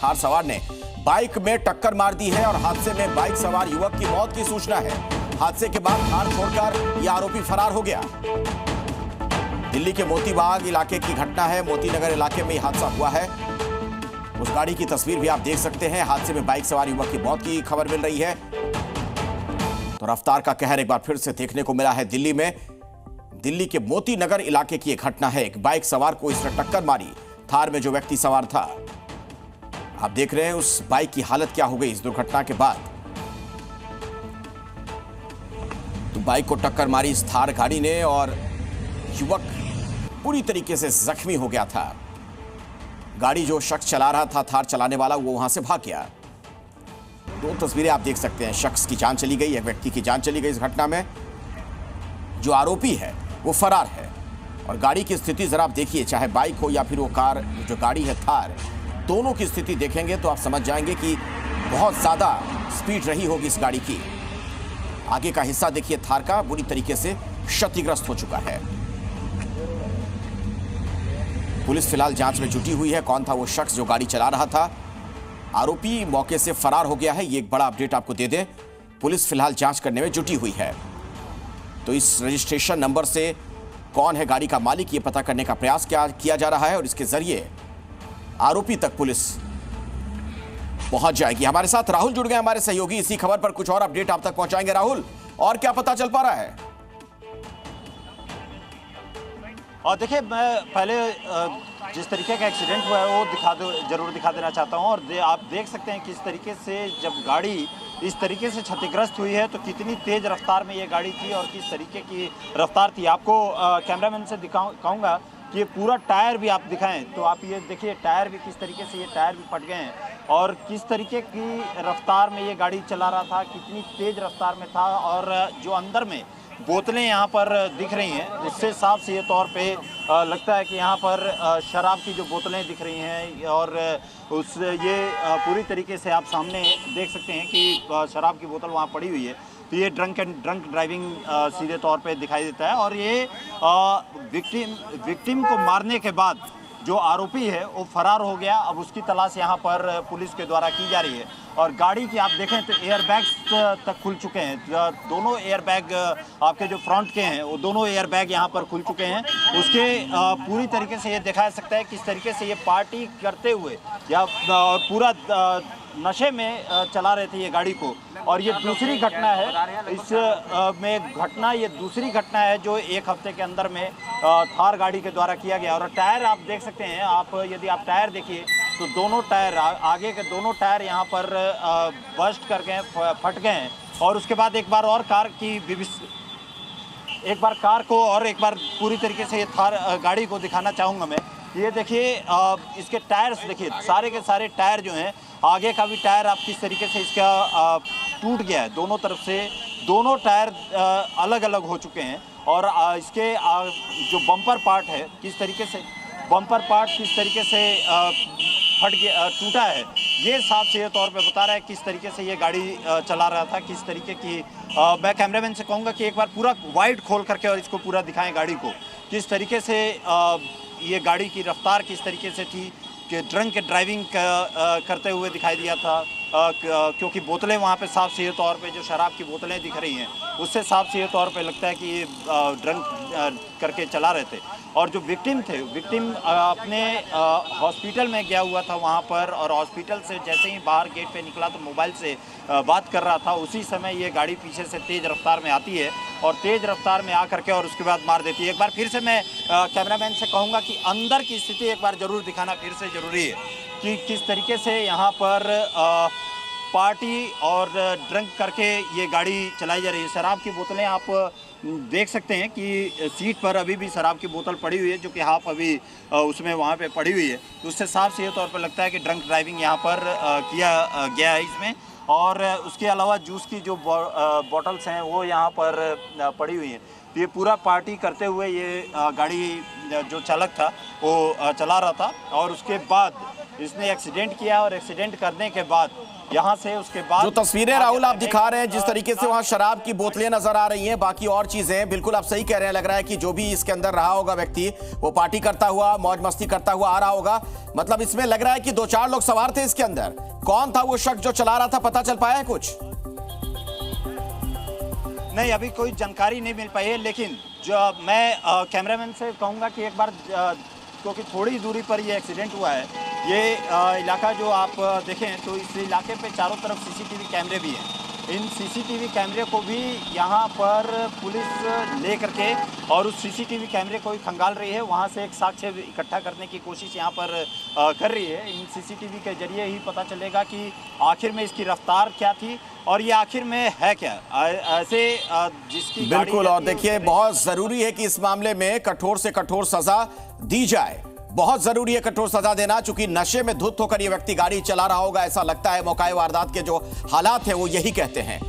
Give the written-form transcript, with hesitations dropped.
थार सवार ने बाइक में टक्कर मार दी है और हादसे में बाइक सवार युवक की मौत की सूचना है। हादसे के बाद थार छोड़कर यह आरोपी फरार हो गया। दिल्ली के मोतीबाग इलाके की घटना है। मोतीनगर इलाके में यह हादसा हुआ है। उस गाड़ी की तस्वीर भी आप देख सकते हैं। हादसे में बाइक सवार युवक की मौत की खबर मिल रही है। तो रफ्तार का कहर एक बार फिर से देखने को मिला है दिल्ली में। दिल्ली के मोतीनगर इलाके की एक घटना है। एक बाइक सवार को इसने टक्कर मारी। थार में जो व्यक्ति सवार था, आप देख रहे हैं उस बाइक की हालत क्या हो गई इस दुर्घटना के बाद। तो बाइक को टक्कर मारी इस थार गाड़ी ने और युवक पूरी तरीके से जख्मी हो गया था। गाड़ी जो शख्स चला रहा था, थार चलाने वाला, वो वहां से भाग गया। दो तस्वीरें आप देख सकते हैं। शख्स की जान चली गई, एक व्यक्ति की जान चली गई इस घटना में। जो आरोपी है वो फरार है। और गाड़ी की स्थिति जरा आप देखिए, चाहे बाइक हो या फिर वो कार, जो गाड़ी है थार, दोनों की स्थिति देखेंगे तो आप समझ जाएंगे कि बहुत ज्यादा स्पीड रही होगी इस गाड़ी की। आगे का हिस्सा देखिए थार का बुरी तरीके से क्षतिग्रस्त हो चुका है। पुलिस फिलहाल जांच में जुटी हुई है। कौन था वो शख्स जो गाड़ी चला रहा था? आरोपी मौके से फरार हो गया है। ये एक बड़ा अपडेट आपको दे दें। पुलिस फिलहाल जांच करने में जुटी हुई है। तो इस रजिस्ट्रेशन नंबर से कौन है गाड़ी का मालिक, ये पता करने का प्रयास किया जा रहा है और इसके जरिए आरोपी तक पुलिस पहुंच जाएगी। हमारे साथ राहुल जुड़ गए, हमारे सहयोगी। इसी खबर पर कुछ और अपडेट आप तक पहुंचाएंगे। राहुल, और क्या पता चल पा रहा है? और देखिए, मैं पहले जिस तरीके का एक्सीडेंट हुआ है वो जरूर दिखा देना चाहता हूँ। और आप देख सकते हैं किस तरीके से जब गाड़ी इस तरीके से क्षतिग्रस्त हुई है तो कितनी तेज रफ्तार में ये गाड़ी थी और किस तरीके की रफ्तार थी। आपको कैमरामैन से कहूँगा कि ये पूरा टायर भी आप दिखाएं तो आप ये देखिए, टायर भी किस तरीके से, ये टायर भी फट गए हैं और किस तरीके की रफ्तार में ये गाड़ी चला रहा था, कितनी तेज रफ्तार में था। और जो अंदर में बोतलें यहाँ पर दिख रही हैं, उससे साफ सीधे तौर पे लगता है कि यहाँ पर शराब की जो बोतलें दिख रही हैं और ये पूरी तरीके से आप सामने देख सकते हैं कि शराब की बोतल वहाँ पड़ी हुई है। तो ये ड्रंक ड्राइविंग सीधे तौर पे दिखाई देता है। और ये विक्टिम को मारने के बाद जो आरोपी है वो फरार हो गया। अब उसकी तलाश यहाँ पर पुलिस के द्वारा की जा रही है। और गाड़ी की आप देखें तो एयरबैग्स तक खुल चुके हैं। दोनों एयरबैग आपके जो फ्रंट के हैं वो दोनों एयरबैग यहाँ पर खुल चुके हैं। उसके पूरी तरीके से ये दिखा सकता है किस तरीके से ये पार्टी करते हुए या पूरा नशे में चला रहे थे ये गाड़ी को। और ये दूसरी घटना है ये दूसरी घटना है जो एक हफ्ते के अंदर में थार गाड़ी के द्वारा किया गया। और टायर आप देख सकते हैं, यदि आप टायर देखिए तो दोनों टायर, आगे के दोनों टायर यहाँ पर बस्ट कर गए, फट गए हैं। और उसके बाद एक बार कार को और एक बार पूरी तरीके से ये थार गाड़ी को दिखाना चाहूँगा मैं। ये देखिए, इसके टायर्स देखिए, सारे के सारे टायर जो हैं, आगे का भी टायर आप किस तरीके से इसका टूट गया है। दोनों तरफ से दोनों टायर अलग अलग हो चुके हैं। और इसके जो बम्पर पार्ट है, किस तरीके से फट गया, टूटा है। ये साफ सीधे तौर पे बता रहा है किस तरीके से ये गाड़ी चला रहा था, किस तरीके की। मैं कैमरामैन से कहूँगा कि एक बार पूरा वाइड खोल करके और इसको पूरा दिखाएं गाड़ी को, किस तरीके से ये गाड़ी की रफ्तार किस तरीके से थी कि ड्रंक ड्राइविंग करते हुए दिखाई दिया था। क्योंकि बोतलें वहाँ पे साफ सीधे तौर पे जो शराब की बोतलें दिख रही हैं उससे साफ सीधे तौर पे लगता है कि ये ड्रंक करके चला रहे थे। और जो विक्टिम अपने हॉस्पिटल में गया हुआ था वहाँ पर, और हॉस्पिटल से जैसे ही बाहर गेट पे निकला तो मोबाइल से बात कर रहा था। उसी समय ये गाड़ी पीछे से तेज़ रफ्तार में आती है और तेज़ रफ्तार में आ करके और उसके बाद मार देती है। एक बार फिर से मैं कैमरामैन से कहूँगा कि अंदर की स्थिति एक बार ज़रूर दिखाना फिर से ज़रूरी है कि किस तरीके से यहाँ पर पार्टी और ड्रंक करके ये गाड़ी चलाई जा रही है। शराब की बोतलें आप देख सकते हैं कि सीट पर अभी भी शराब की बोतल पड़ी हुई है, जो कि हाफ अभी उसमें वहाँ पे पड़ी हुई है। तो उससे साफ सीधे तौर पर लगता है कि ड्रंक ड्राइविंग यहाँ पर किया गया है इसमें। और उसके अलावा जूस की जो बॉटल्स हैं वो यहाँ पर पड़ी हुई हैं। तो ये पूरा पार्टी करते हुए ये गाड़ी जो चालक था वो चला रहा था। और उसके बाद इसने एक्सीडेंट किया और एक्सीडेंट करने के बाद यहाँ से उसके बाद जो तस्वीरें राहुल आप दिखा रहे हैं, जिस तरीके से वहां शराब की बोतलें नजर आ रही हैं, बाकी और चीजें, बिल्कुल आप सही कह रहे हैं। लग रहा है कि जो भी इसके अंदर रहा होगा व्यक्ति, वो पार्टी करता हुआ, मौज मस्ती करता हुआ आ रहा होगा। मतलब इसमें लग रहा है कि 2-4 लोग सवार थे इसके अंदर। कौन था वो शख्स जो चला रहा था, पता चल पाया है कुछ? नहीं, अभी कोई जानकारी नहीं मिल पाई है, लेकिन जो मैं कैमरामैन से कहूँगा कि एक बार क्योंकि थोड़ी दूरी पर ये एक्सीडेंट हुआ है, ये इलाका जो आप देखें तो इस इलाके पे चारों तरफ सीसीटीवी कैमरे भी हैं। इन सीसीटीवी कैमरे को भी यहाँ पर पुलिस ले करके और उस सीसीटीवी कैमरे को भी खंगाल रही है, वहाँ से एक साक्ष्य इकट्ठा करने की कोशिश यहाँ पर कर रही है। इन सीसीटीवी के जरिए ही पता चलेगा कि आखिर में इसकी रफ्तार क्या थी और ये आखिर में है क्या। ऐसे जिसकी बिल्कुल, और देखिए बहुत जरूरी है कि इस मामले में कठोर से कठोर सजा दी जाए। बहुत जरूरी है कठोर सजा देना, चूंकि नशे में धुत होकर ये व्यक्ति गाड़ी चला रहा होगा, ऐसा लगता है। मौका वारदात के जो हालात हैं वो यही कहते हैं।